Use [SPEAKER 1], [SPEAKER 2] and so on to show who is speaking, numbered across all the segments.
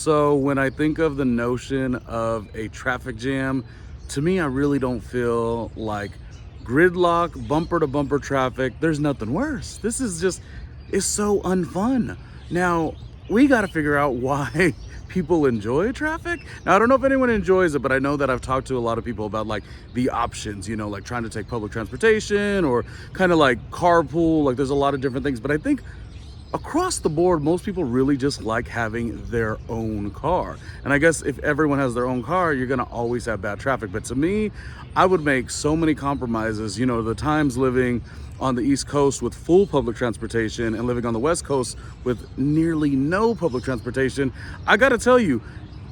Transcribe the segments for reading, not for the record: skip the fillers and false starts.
[SPEAKER 1] So when I think of the notion of a traffic jam, to me, I really don't feel like gridlock, bumper to bumper traffic. There's nothing worse. This is just, it's so unfun. Now, we got to figure out why people enjoy traffic. Now, I don't know if anyone enjoys it, but I know that I've talked to a lot of people about like the options, like trying to take public transportation or kind of like carpool. Like there's a lot of different things, but I think across the board, most people really just like having their own car. And I guess if everyone has their own car, you're gonna always have bad traffic. But to me, I would make so many compromises. The times living on the East Coast with full public transportation and living on the West Coast with nearly no public transportation, I gotta tell you,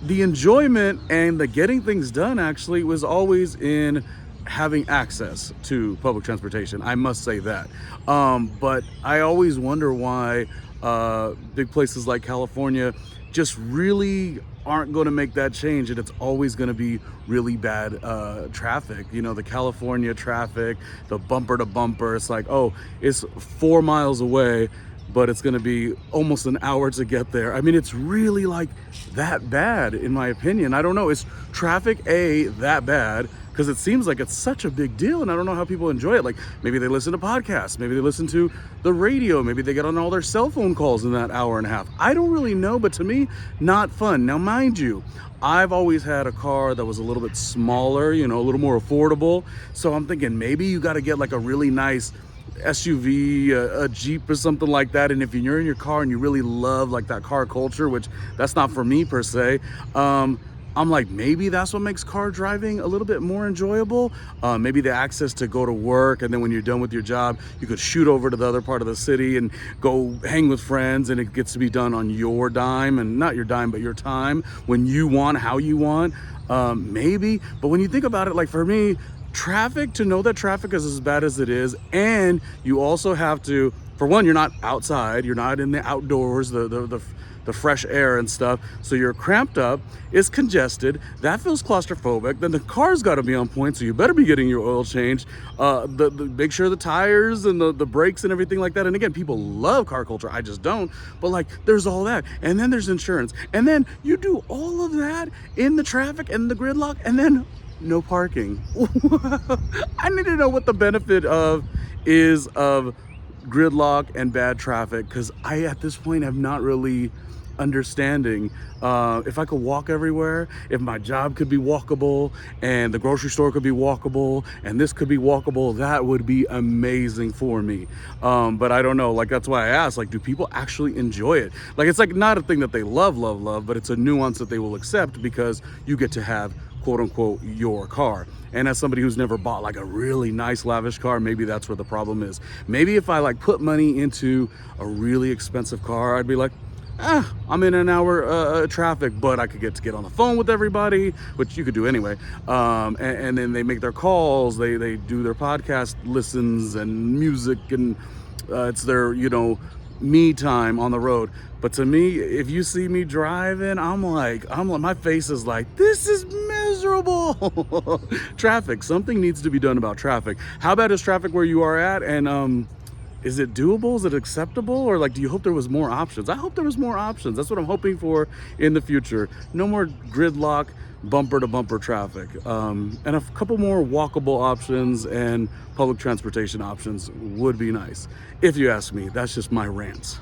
[SPEAKER 1] the enjoyment and the getting things done actually was always in having access to public transportation. I must say that. But I always wonder why big places like California just really aren't going to make that change, and it's always going to be really bad traffic. The California traffic, the bumper to bumper, it's like, oh, it's 4 miles away, but it's going to be almost an hour to get there. I mean, it's really like that bad, in my opinion. I don't know. Is traffic that bad? Because it seems like it's such a big deal, and I don't know how people enjoy it. Like maybe they listen to podcasts, maybe they listen to the radio, maybe they get on all their cell phone calls in that hour and a half. I don't really know, but to me, not fun. Now, mind you, I've always had a car that was a little bit smaller, a little more affordable. So I'm thinking maybe you got to get like a really nice SUV, a Jeep or something like that. And if you're in your car and you really love like that car culture, which that's not for me per se, I'm like, maybe that's what makes car driving a little bit more enjoyable. Maybe the access to go to work, and then when you're done with your job, you could shoot over to the other part of the city and go hang with friends, and it gets to be done on your dime, and not your dime, but your time, when you want, how you want. Maybe, but when you think about it, like for me, to know that traffic is as bad as it is, and you also have to, for one, you're not outside, you're not in the outdoors, the fresh air and stuff, so you're cramped up, it's congested, that feels claustrophobic, then the car's got to be on point, so you better be getting your oil changed, make sure the tires and the brakes and everything like that. And again, people love car culture, I just don't, but like there's all that, and then there's insurance, and then you do all of that in the traffic and the gridlock, and then no parking. I need to know what the benefit is of gridlock and bad traffic, because I at this point have not really understanding. If I could walk everywhere, if my job could be walkable and the grocery store could be walkable and this could be walkable, that would be amazing for me. But I don't know, like that's why I asked, like, do people actually enjoy it? Like it's like not a thing that they love, but it's a nuance that they will accept because you get to have quote unquote your car. And as somebody who's never bought like a really nice lavish car, maybe that's where the problem is. Maybe if I like put money into a really expensive car, I'd be like, I'm in an hour traffic, but I could get on the phone with everybody, which you could do anyway. And then they make their calls, they do their podcast listens and music, and it's their, me time on the road. But to me, if you see me driving, I'm like, my face is like, this is miserable. Traffic, something needs to be done about traffic. How bad is traffic where you are at? And is it doable? Is it acceptable? Or like, do you hope there was more options? I hope there was more options. That's what I'm hoping for in the future. No more gridlock, bumper to bumper traffic, and a couple more walkable options and public transportation options would be nice. If you ask me, that's just my rants.